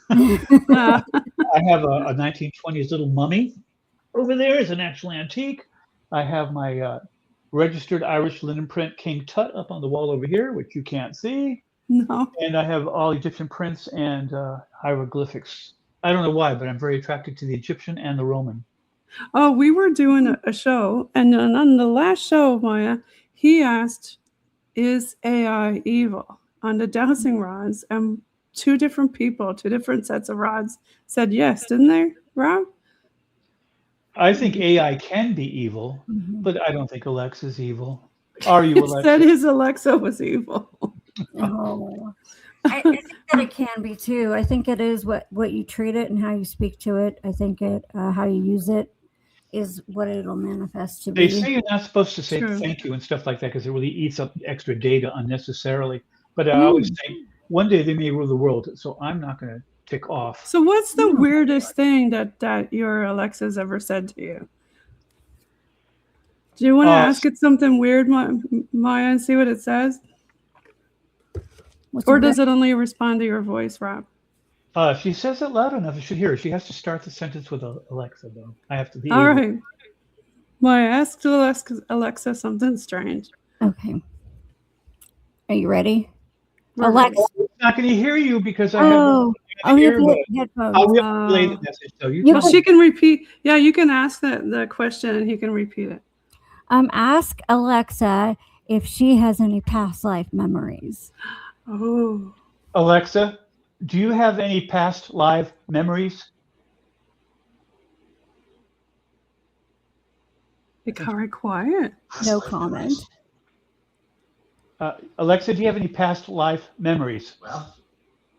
I'm kidding.
Uh,
I have a 1920s little mummy. Over there is an actual antique. I have my registered Irish linen print King Tut up on the wall over here, which you can't see.
No.
And I have all Egyptian prints and hieroglyphics. I don't know why, but I'm very attracted to the Egyptian and the Roman.
Oh, we were doing a show, and on the last show, Maya, he asked, "Is AI evil?" on the dowsing rods, and two different people, two different sets of rods, said yes, didn't they, Rob?
I think AI can be evil, but I don't think Alexa's evil. Are you,
He
Alexa?
said his Alexa was evil.
Oh, I think that it can be too. I think it is what you treat it and how you speak to it. I think it how you use it is what it'll manifest to
They
be.
say you're not supposed to say
True.
thank you and stuff like that because it really eats up extra data unnecessarily. But I always think one day they may rule the world, so I'm not going to tick off.
So what's the weirdest thing that your Alexa's ever said to you? Do you want to ask it something weird, Maya, and see what it says? Or does it only respond to your voice, Rob?
If she says it loud enough, you should hear her. She has to start the sentence with Alexa, though. I have to be
All
able.
right. Maya, ask Alexa something strange.
Okay. Are you ready?
We're
Alexa.
I'm not going to hear you because I
Oh,
have
you
earbud.
have headphones.
I'll relay the message, though.
Well, she can repeat. Yeah, you can ask the question and he can repeat it.
Ask Alexa if she has any past life memories.
Oh.
Alexa, do you have any past live memories?
It got very quiet.
No comment.
Alexa, do you have any past life memories?
Well,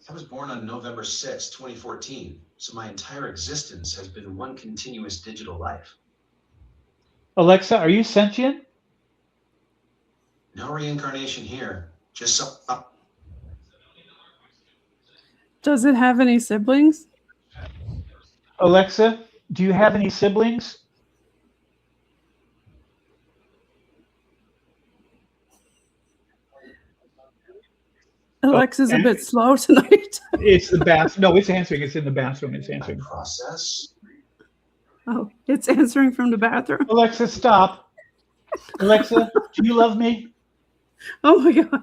I was born on November 6, 2014, so my entire existence has been one continuous digital life.
Alexa, are you sentient?
No reincarnation here, just some...
Does it have any siblings?
Alexa, do you have any siblings?
Alexa's a bit slow tonight.
It's the bath. No, it's answering. It's in the bathroom. It's answering.
Process?
Oh, it's answering from the bathroom.
Alexa, stop. Alexa, do you love me?
Oh my God.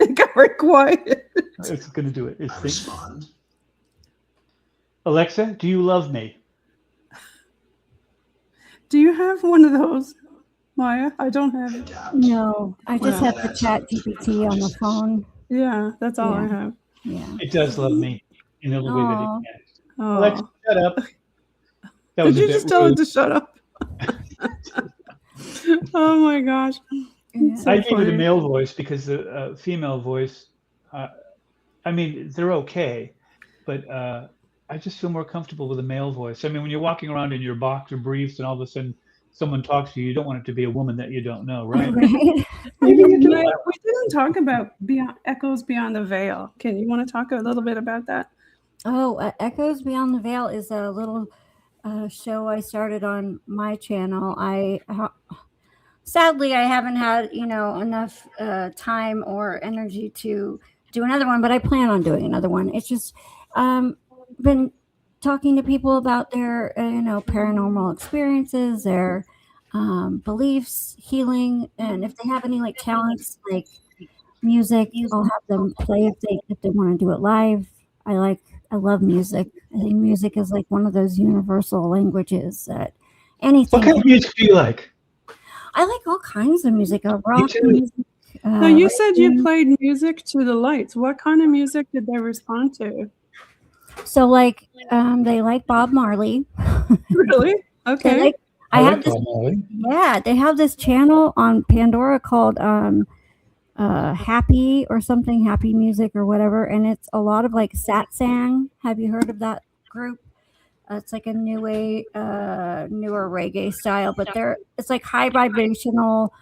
It got very quiet.
It's going to do it. It's
I respond.
Alexa, do you love me?
Do you have one of those, Maya? I don't have it.
Adapt.
No, I just have the chat GPT on the phone.
Yeah, that's all I have.
Yeah.
It does love me in a way that it can.
Oh.
Alexa, shut up. That
Did
was a
you
bit
just tell
rude.
it to shut up? Oh my gosh.
Yeah.
So
I gave it a
funny.
male voice because the female voice, I mean, they're okay, but I just feel more comfortable with a male voice. I mean, when you're walking around in your boxer briefs and all of a sudden someone talks to you, you don't want it to be a woman that you don't know, right?
Right?
We didn't talk about Echoes Beyond the Veil. Can you want to talk a little bit about that?
Oh, Echoes Beyond the Veil is a little show I started on my channel. Sadly, I haven't had enough time or energy to do another one, but I plan on doing another one. It's just been talking to people about their paranormal experiences, their beliefs, healing, and if they have any like talents like music, I'll have them play if they want to do it live. I love music. I think music is like one of those universal languages that anything.
What kind of music do you like?
I like all kinds of music. Rock
too.
music.
Now, you said you played music to the lights. What kind of music did they respond to?
So like they like Bob Marley.
Really? Okay.
They have this channel on Pandora called Happy or something, Happy Music or whatever, and it's a lot of like satsang. Have you heard of that group? It's like a newer reggae style, but it's like high vibrational,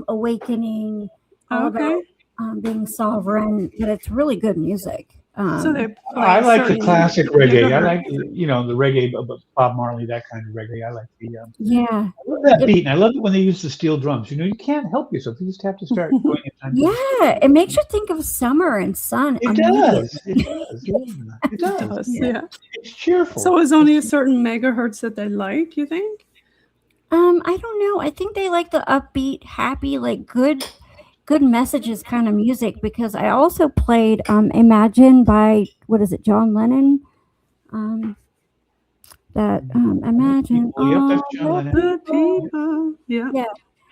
awakening, all about being sovereign. But it's really good music.
I like the classic reggae. I like the reggae, Bob Marley, that kind of reggae. I like the I love that beat, and I love it when they use the steel drums. You can't help yourself; you just have to start going.
It makes you think of summer and sun.
It does. It does.
Yeah.
It's cheerful.
So is only a certain megahertz that they like, you think?
I don't know. I think they like the upbeat, happy, like good good messages kind of music, because I also played Imagine by, what is it, John Lennon? Imagine
Yep, that's
all
John Lennon.
The people. Yeah.
Yeah.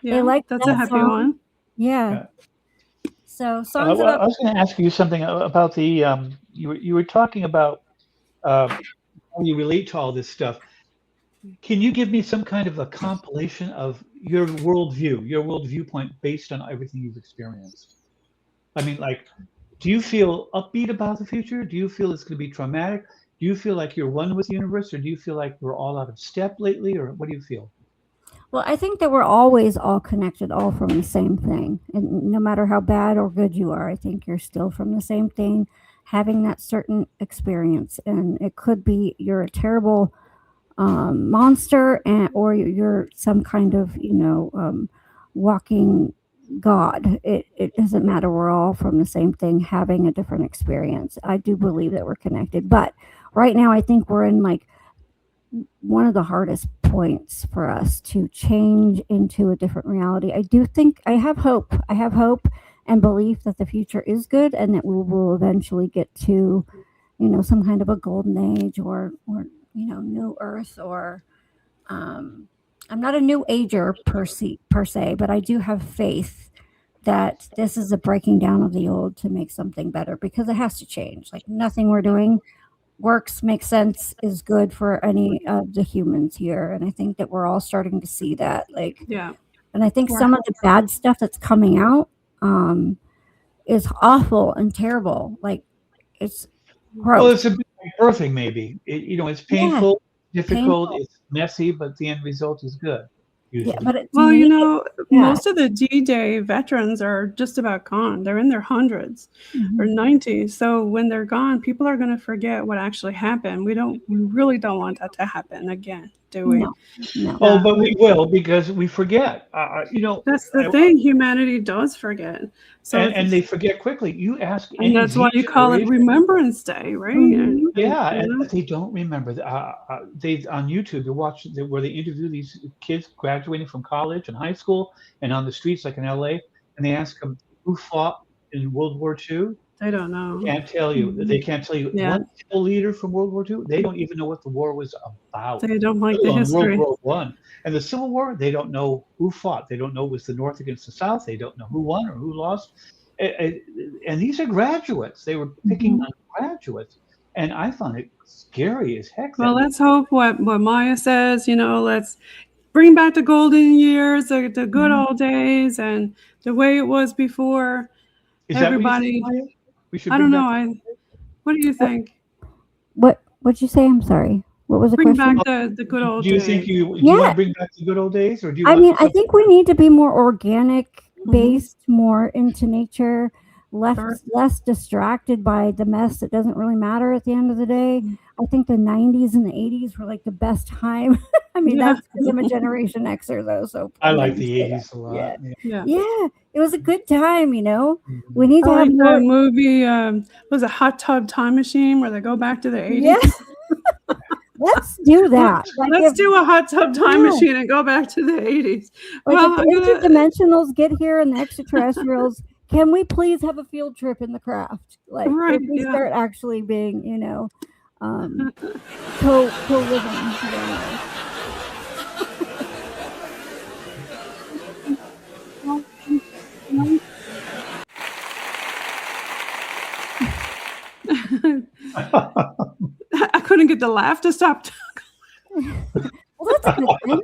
Yeah.
They like
That's
that
a happy
song.
one.
Yeah. So songs
Well, I
about
was going to ask you something about the you were talking about how you relate to all this stuff. Can you give me some kind of a compilation of your world viewpoint based on everything you've experienced? I mean, like, do you feel upbeat about the future? Do you feel it's going to be traumatic? Do you feel like you're one with the universe, or do you feel like we're all out of step lately, or what do you feel?
Well, I think that we're always all connected, all from the same thing. And no matter how bad or good you are, I think you're still from the same thing, having that certain experience. And it could be you're a terrible monster, or you're some kind of, walking God. It doesn't matter. We're all from the same thing, having a different experience. I do believe that we're connected. But right now, I think we're in like one of the hardest points for us to change into a different reality. I do think I have hope. I have hope and belief that the future is good, and that we will eventually get to, some kind of a golden age, or new earth, or I'm not a new ager per se, but I do have faith that this is a breaking down of the old to make something better, because it has to change. Like, nothing we're doing works, makes sense, is good for any of the humans here. And I think that we're all starting to see that. Like,
Yeah.
and I think some of the bad stuff that's coming out is awful and terrible. Like, it's gross.
Well, it's a bit like birthing, maybe. It's painful, difficult, it's messy, but the end result is good. Usually.
Yeah, but it's
most of the D-Day veterans are just about gone. They're in their hundreds or 90s. So when they're gone, people are going to forget what actually happened. We really don't want that to happen again, do we?
No.
Oh, but we will, because we forget.
That's the thing. Humanity does forget. So
and they forget quickly. You ask,
and that's why you call it Remembrance Day, right?
And they don't remember. They on YouTube, you watch where they interview these kids graduating from college and high school, and on the streets like in LA, and they ask them who fought in World War II.
They don't know.
Can't tell you. They can't tell you one single leader from World War II. They don't even know what the war was about.
They don't like the history.
World War I and the Civil War. They don't know who fought. They don't know it was the North against the South. They don't know who won or who lost. And these are graduates. They were picking on graduates, and I found it scary as heck.
Well, let's hope what Maya says. Let's bring back the golden years, the good old days, and the way it was before.
Is
everybody.
That what you think, we should
I don't know. What do you think?
What'd you say? I'm sorry. What was the question?
Bring back the good old days.
Do you think you want to bring back the good old days, or do you?
I think we need to be more organic based, more into nature, less distracted by the mess that doesn't really matter at the end of the day. I think the 90s and the 80s were like the best time. I mean, that's because I'm a Generation Xer, though. So
I like the 80s a lot.
Yeah, it was a good time. We need to have
the movie. Was a Hot Tub Time Machine where they go back to the 80s?
Yeah. Let's do that.
Let's do a Hot Tub Time Machine and go back to the 80s.
Like, if the interdimensionals get here and the extraterrestrials, can we please have a field trip in the craft? Like, if we start actually being, co-living together.
I couldn't get the laugh to stop.
Well, that's a good thing.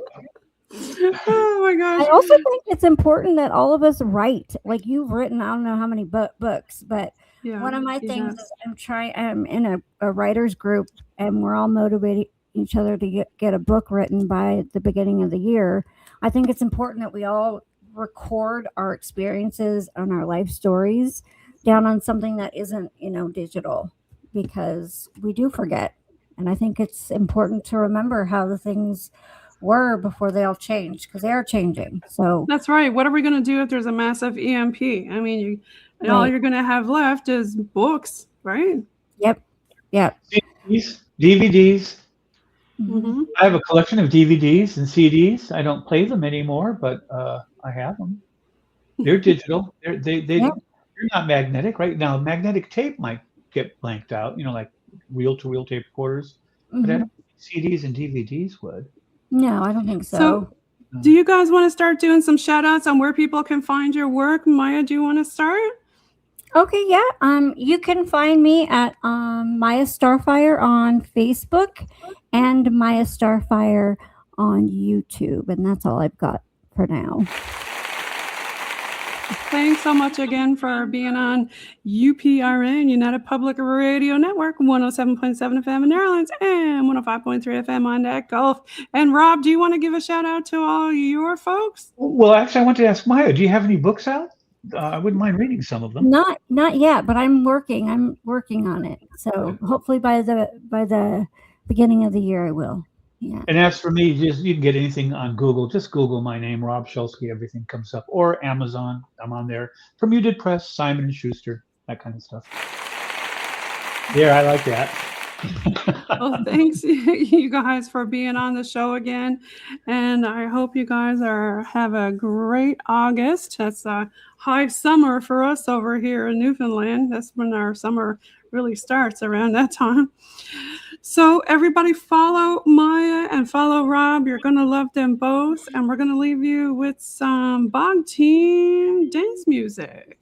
Oh my gosh.
I also think it's important that all of us write. Like, you've written, I don't know how many books, but one of my things is I'm in a writer's group, and we're all motivating each other to get a book written by the beginning of the year. I think it's important that we all record our experiences and our life stories down on something that isn't, digital, because we do forget. And I think it's important to remember how the things were before they all changed, because they are changing. So
that's right. What are we going to do if there's a massive EMP? I mean, all you're going to have left is books, right?
Yep.
DVDs.
Mm-hmm.
I have a collection of DVDs and CDs. I don't play them anymore, but I have them. They're digital. They're
Yeah.
not magnetic. Right now, magnetic tape might get blanked out, like reel-to-reel tape recorders. But I don't think CDs and DVDs would.
No, I don't think so.
So, do you guys want to start doing some shout outs on where people can find your work? Maya, do you want to start?
Okay, yeah. You can find me at Miya Starfire on Facebook and Miya Starfire on YouTube, and that's all I've got for now.
Thanks so much again for being on UPRN, United Public Radio Network, 107.7 FM in Netherlands and 105.3 FM on that Gulf. And Rob, do you want to give a shout out to all your folks?
Well, actually, I want to ask Maya, do you have any books out? I wouldn't mind reading some of them.
Not yet, but I'm working on it. So hopefully by the beginning of the year I will. Yeah.
And as for me, you can get anything on Google. Just Google my name, Rob Shelsky. Everything comes up. Or Amazon. I'm on there. Bermuda Press, Simon & Schuster, that kind of stuff. Yeah, I like that.
Well, thanks you guys for being on the show again. And I hope you guys have a great August. That's a high summer for us over here in Newfoundland. That's when our summer really starts, around that time. So everybody follow Maya and follow Rob. You're going to love them both. And we're going to leave you with some Bog Team dance music.